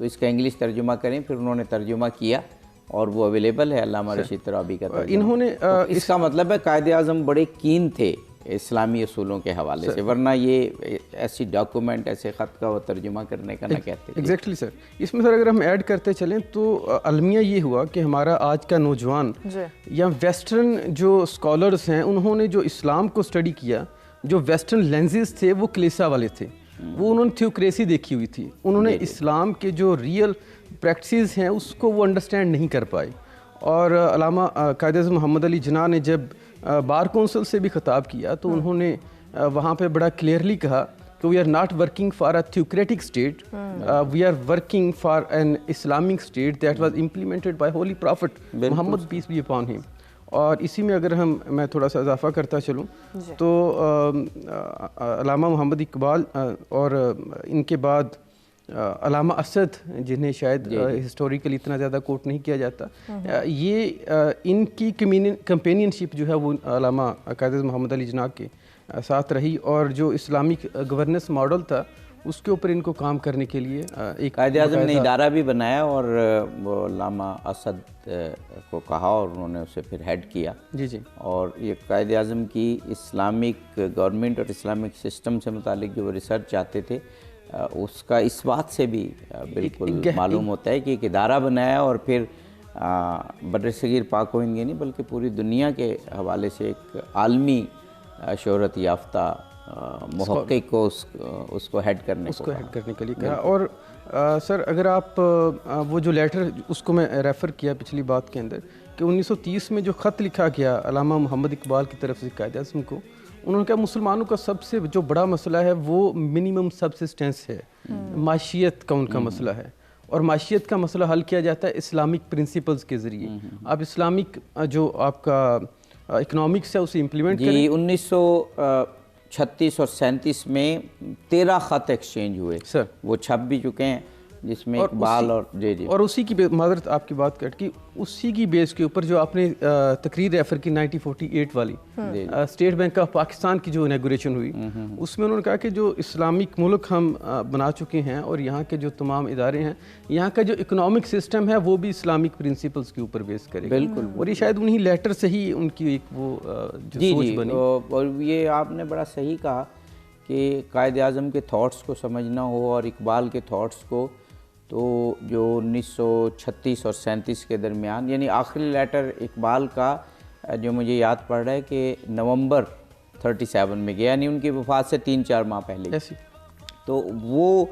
تو اس کا انگلش ترجمہ کریں. پھر انہوں نے ترجمہ کیا اور وہ اویلیبل ہے علامہ رشید ترابی کا ترجمہ. انہوں نے اس کا مطلب ہے قائد اعظم بڑے کین تھے اسلامی اصولوں کے حوالے سے، ورنہ یہ ایسی ڈاکومنٹ، ایسے خط کا وہ ترجمہ کرنے کا نہ کہتے. ایگزیکٹلی سر. اس میں سر اگر ہم ایڈ کرتے چلیں تو المیہ یہ ہوا کہ ہمارا آج کا نوجوان یا ویسٹرن جو اسکالرس ہیں انہوں نے جو اسلام کو اسٹڈی کیا، جو ویسٹرن لینزز تھے وہ کلیسا والے تھے، وہ انہوں نے تھیوکریسی دیکھی ہوئی تھی. انہوں نے اسلام کے جو ریئل پریکٹسز ہیں اس کو وہ انڈرسٹینڈ نہیں کر پائے. اور علامہ قائد اعظم محمد علی جناح نے جب بار کونسل سے بھی خطاب کیا تو انہوں نے وہاں پہ بڑا کلیئرلی کہا کہ we are not working for a theocratic state, we are working for an Islamic state that was implemented by holy prophet Muhammad peace be upon him. اور اسی میں اگر میں تھوڑا سا اضافہ کرتا چلوں تو علامہ محمد اقبال اور ان کے بعد علامہ اسد، جنہیں شاید ہسٹوریکلی اتنا زیادہ کوٹ نہیں کیا جاتا، یہ ان کی کمپینین شپ جو ہے وہ علامہ قائد اعظم محمد علی جناح کے ساتھ رہی، اور جو اسلامک گورننس ماڈل تھا اس کے اوپر ان کو کام کرنے کے لیے ایک قائد اعظم نے ادارہ بھی بنایا اور وہ علامہ اسد کو کہا اور انہوں نے اسے پھر ہیڈ کیا. جی. اور یہ قائد اعظم کی اسلامک گورنمنٹ اور اسلامک سسٹم سے متعلق جو وہ ریسرچ چاہتے تھے اس کا اس بات سے بھی بالکل معلوم ہوتا ہے کہ ایک ادارہ بنایا اور پھر بر صغیر پاک و ہند نہیں بلکہ پوری دنیا کے حوالے سے ایک عالمی شہرت یافتہ محقق کو اس کو ہیڈ کرنے کے لیے کہا. اور سر اگر آپ وہ جو لیٹر اس کو میں ریفر کیا پچھلی بات کے اندر کہ 1930 میں جو خط لکھا گیا علامہ محمد اقبال کی طرف سے قائد اعظم کو، انہوں نے کہا مسلمانوں کا سب سے جو بڑا مسئلہ ہے وہ منیمم سبسسٹنس ہے، معیشت کا ان کا مسئلہ ہے، اور معیشت کا مسئلہ حل کیا جاتا ہے اسلامک پرنسپلز کے ذریعے. آپ اسلامک جو آپ کا اکنامکس ہے اسے امپلیمنٹ کریں. جی 1936 اور 37 میں 13 خط ایکسچینج ہوئے سر، وہ چھپ بھی چکے ہیں جس میں اقبال اور اور اسی کی معذرت آپ کی بات کٹ کی، اسی کی بیس کے اوپر جو آپ نے تقریر ریفر کی 1948 والی اسٹیٹ بینک آف پاکستان کی جو انیگوریشن ہوئی، اس میں انہوں نے کہا کہ جو اسلامک ملک ہم بنا چکے ہیں اور یہاں کے جو تمام ادارے ہیں، یہاں کا جو اکنامک سسٹم ہے وہ بھی اسلامک پرنسپلز کے اوپر بیس کرے گا. بالکل. اور یہ شاید انہی لیٹر سے ہی ان کی ایک وہ جو سوچ بنی. اور یہ آپ نے بڑا صحیح کہا کہ قائد اعظم کے تھاٹس کو سمجھنا ہو اور اقبال کے تھاٹس کو، تو جو 1936 اور 37 کے درمیان، یعنی آخری لیٹر اقبال کا جو مجھے یاد پڑ رہا ہے کہ نومبر 37 میں گیا، یعنی ان کی وفات سے 3-4 ماہ پہلے. تو وہ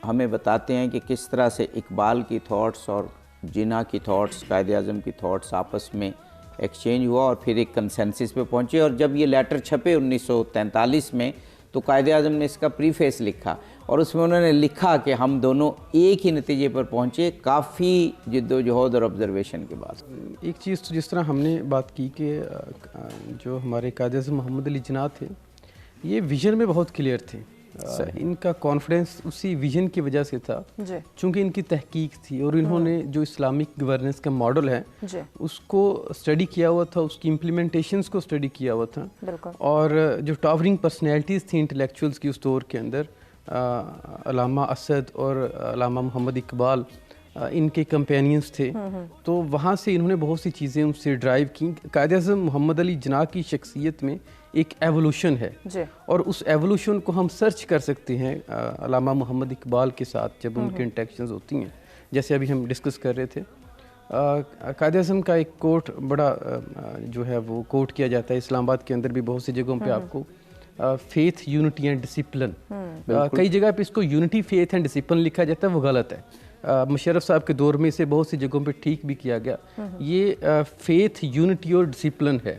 ہمیں بتاتے ہیں کہ کس طرح سے اقبال کی تھاٹس اور جناح کی تھاٹس، قائد اعظم کی تھاٹس آپس میں ایکسچینج ہوا اور پھر ایک کنسنسس پہ پہنچے. اور جب یہ لیٹر چھپے 1943 میں تو قائد اعظم نے اس کا پریفیس لکھا اور اس میں انہوں نے لکھا کہ ہم دونوں ایک ہی نتیجے پر پہنچے کافی جد و جہد اور آبزرویشن کے بعد. ایک چیز تو جس طرح ہم نے بات کی کہ جو ہمارے قائد اعظم محمد علی جناح تھے یہ ویژن میں بہت کلیئر تھے. ان کا کانفیڈنس اسی ویژن کی وجہ سے تھا چونکہ ان کی تحقیق تھی اور انہوں نے جو اسلامک گورننس کا ماڈل ہے اس کو اسٹڈی کیا ہوا تھا، اس کی امپلیمنٹیشنز کو اسٹڈی کیا ہوا تھا. اور جو ٹاورنگ پرسنالٹیز تھیں انٹلیکچوئلز کی اس دور کے اندر، علامہ اسد اور علامہ محمد اقبال ان کے کمپینینز تھے، تو وہاں سے انہوں نے بہت سی چیزیں ان سے ڈرائیو کی. قائد اعظم محمد علی جناح کی شخصیت میں ایک ایوولوشن ہے اور اس ایوولوشن کو ہم سرچ کر سکتے ہیں علامہ محمد اقبال کے ساتھ جب ان کے انٹریکشنز ہوتی ہیں، جیسے ابھی ہم ڈسکس کر رہے تھے. قائد اعظم کا ایک کوٹ بڑا جو ہے وہ کوٹ کیا جاتا ہے اسلام آباد کے اندر بھی بہت سی جگہوں پہ آپ کو، فیتھ یونٹی اینڈ ڈسپلن. کئی جگہ پہ اس کو یونٹی فیتھ اینڈ ڈسپلن لکھا جاتا ہے، وہ غلط ہے. مشرف صاحب کے دور میں اسے بہت سی جگہوں پہ ٹھیک بھی کیا گیا. یہ فیتھ یونٹی اور ڈسپلن ہے.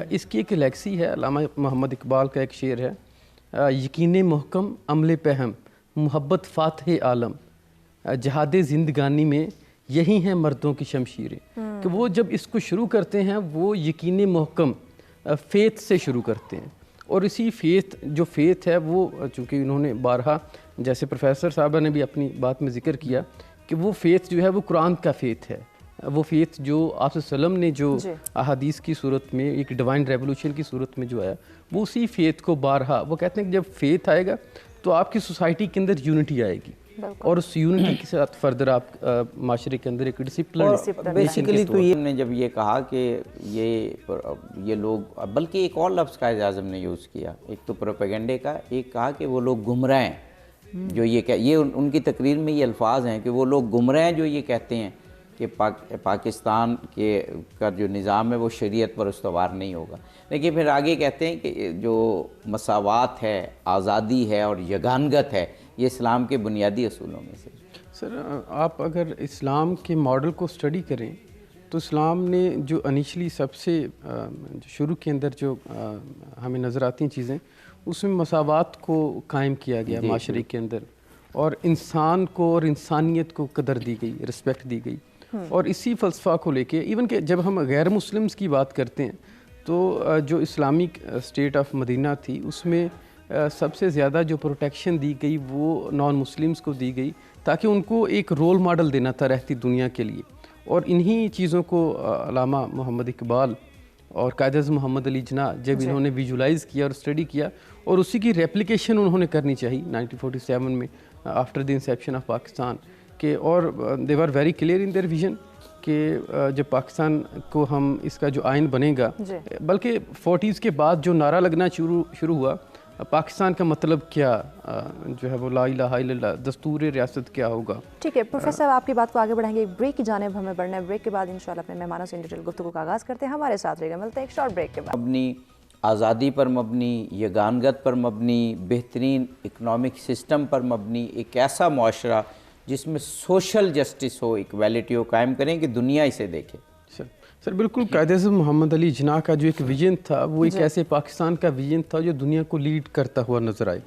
اس کی ایک لیکسی ہے، علامہ محمد اقبال کا ایک شعر ہے، یقین محکم عمل پہم محبت فاتح عالم، جہاد زندگانی میں یہی ہیں مردوں کی شمشیریں. کہ وہ جب اس کو شروع کرتے ہیں وہ یقین محکم فیتھ سے شروع کرتے ہیں، اور اسی جو فیتھ ہے وہ چونکہ انہوں نے بارہا جیسے پروفیسر صاحبہ نے بھی اپنی بات میں ذکر کیا کہ وہ فیتھ جو ہے وہ قرآن کا فیتھ ہے. وہ فیتھ جو آپ صلی اللہ علیہ وسلم نے جو احادیث کی صورت میں ایک ڈیوائن ریولوشن کی صورت میں جو آیا، وہ اسی فیتھ کو بارہا وہ کہتے ہیں کہ جب فیتھ آئے گا تو آپ کی سوسائٹی کے اندر یونٹی آئے گی. اور اس یونٹی کے ساتھ فردر آپ معاشرے کے اندر ایک ڈسپلن بیسیکلی تو یہ نے جب یہ کہا کہ یہ لوگ، بلکہ ایک اور لفظ قائد اعظم نے یوز کیا، ایک تو پروپیگنڈے کا، ایک کہا کہ وہ لوگ گمراہ ہیں جو یہ ان کی تقریر میں یہ الفاظ ہیں کہ وہ لوگ گمراہ ہیں جو یہ کہتے ہیں کہ پاکستان کا جو نظام ہے وہ شریعت پر استوار نہیں ہوگا. لیکن پھر آگے کہتے ہیں کہ جو مساوات ہے، آزادی ہے اور یگانگت ہے، یہ اسلام کے بنیادی اصولوں میں سے. سر آپ اگر اسلام کے ماڈل کو اسٹڈی کریں تو اسلام نے جو انیشلی سب سے شروع کے اندر جو ہمیں نظر آتی ہیں چیزیں، اس میں مساوات کو قائم کیا گیا معاشرے کے اندر، اور انسان کو اور انسانیت کو قدر دی گئی، رسپیکٹ دی گئی. اور اسی فلسفہ کو لے کے ایون کہ جب ہم غیر مسلمز کی بات کرتے ہیں تو جو اسلامک اسٹیٹ آف مدینہ تھی اس میں سب سے زیادہ جو پروٹیکشن دی گئی وہ نان مسلمز کو دی گئی، تاکہ ان کو ایک رول ماڈل دینا تھا رہتی دنیا کے لیے. اور انہی چیزوں کو علامہ محمد اقبال اور قائد اعظم محمد علی جناح جب انہوں نے ویژولائز کیا اور اسٹڈی کیا، اور اسی کی ریپلیکیشن انہوں نے کرنی چاہیے 1947 میں after the inception of Pakistan کہ، اور they are very clear in their vision کہ جب پاکستان کو ہم اس کا جو آئین بنے گا، بلکہ 40s کے بعد جو نعرہ لگنا شروع ہوا پاکستان کا مطلب کیا جو ہے وہ لا الہ الا اللہ، دستور ریاست کیا ہوگا. ٹھیک ہے پروفیسر صاحب، آپ کی بات کو آگے بڑھائیں گے، ایک بریک کی جانب ہمیں بڑھنا ہے. بریک کے بعد انشاءاللہ اپنے مہمانوں سے ان ڈیٹیل گفتگو کا آغاز کرتے ہیں. ہمارے ساتھ رہے گا، ملتے ہیں ایک شارٹ بریک کے بعد. اپنی آزادی پر مبنی، یگانگت پر مبنی، بہترین اکنامک سسٹم پر مبنی ایک ایسا معاشرہ جس میں سوشل جسٹس ہو، ایکویلٹی ہو، قائم کریں کہ دنیا اسے دیکھے. سر بالکل قائد اعظم محمد علی جناح کا جو ایک ویژن تھا وہ ایک ایسے پاکستان کا ویژن تھا جو دنیا کو لیڈ کرتا ہوا نظر آئے،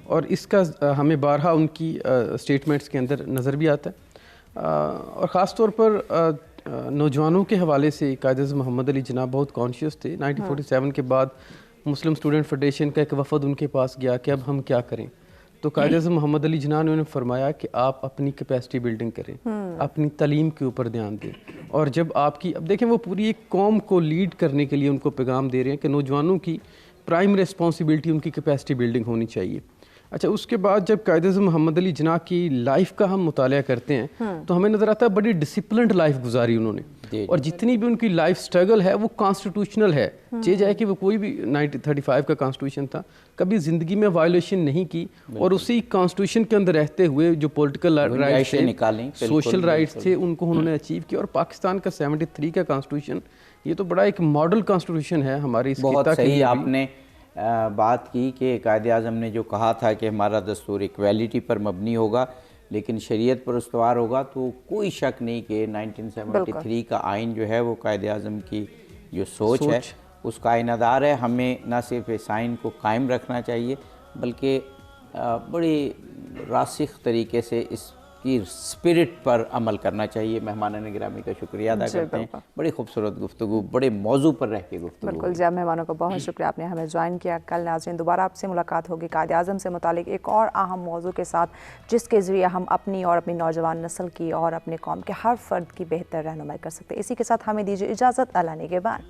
اور اس کا ہمیں بارہا ان کی اسٹیٹمنٹس کے اندر نظر بھی آتا ہے. اور خاص طور پر نوجوانوں کے حوالے سے قائد اعظم محمد علی جناح بہت کانشیس تھے. 1947 کے بعد مسلم اسٹوڈنٹ فیڈریشن کا ایک وفد ان کے پاس گیا کہ اب ہم کیا کریں، تو قائد اعظم محمد علی جناح نے انہیں فرمایا کہ آپ اپنی کیپیسٹی بلڈنگ کریں، اپنی تعلیم کے اوپر دھیان دیں. اور جب آپ کی اب دیکھیں وہ پوری ایک قوم کو لیڈ کرنے کے لیے ان کو پیغام دے رہے ہیں کہ نوجوانوں کی پرائم ریسپانسبلٹی ان کی کیپیسٹی بلڈنگ ہونی چاہیے. اچھا، اس کے بعد جب قائد اعظم محمد علی جناح کی لائف کا ہم مطالعہ کرتے ہیں تو ہمیں نظر آتا ہے بڑی ڈسپلنڈ لائف گزاری انہوں نے، اور جتنی بھی ان کی لائف سٹرگل ہے وہ کانسٹیٹیوشنل ہے. چاہے جائے کہ وہ کوئی بھی 1935 کا کانسٹیٹیوشن تھا، کبھی زندگی میں وائلیشن نہیں کی، اور اسی کانسٹیٹیوشن کے اندر رہتے ہوئے جو پولیٹیکل رائٹس تھے، سوشل رائٹس تھے، ان کو انہوں نے اچیو کیا. اور پاکستان کا 73 کا کانسٹیٹیوشن یہ تو بڑا ایک ماڈل کانسٹیٹیوشن ہے ہماری اس بہت صحیح آپ نے بات کی کہ قائد اعظم نے جو کہا تھا کہ ہمارا دستور ایکویلٹی پر مبنی ہوگا لیکن شریعت پر استوار ہوگا، تو کوئی شک نہیں کہ 1973 کا آئین جو ہے وہ قائد اعظم کی جو سوچ ہے اس کا آئینہ دار ہے. ہمیں نہ صرف اس آئین کو قائم رکھنا چاہیے بلکہ بڑی راسخ طریقے سے اس کی اسپرٹ پر عمل کرنا چاہیے. مہمانان گرامی کا شکریہ ادا کرتے ہیں. بڑی خوبصورت گفتگو، بڑے موضوع پر رہ کے گفتگو. بالکل جی، مہمانوں کا بہت شکریہ، آپ نے ہمیں جوائن کیا. کل ناظرین دوبارہ آپ سے ملاقات ہوگی قائد اعظم سے متعلق ایک اور اہم موضوع کے ساتھ، جس کے ذریعے ہم اپنی اور اپنی نوجوان نسل کی اور اپنے قوم کے ہر فرد کی بہتر رہنمائی کر سکتے ہیں. اسی کے ساتھ ہمیں دیجیے اجازت. اللہ نگہبان.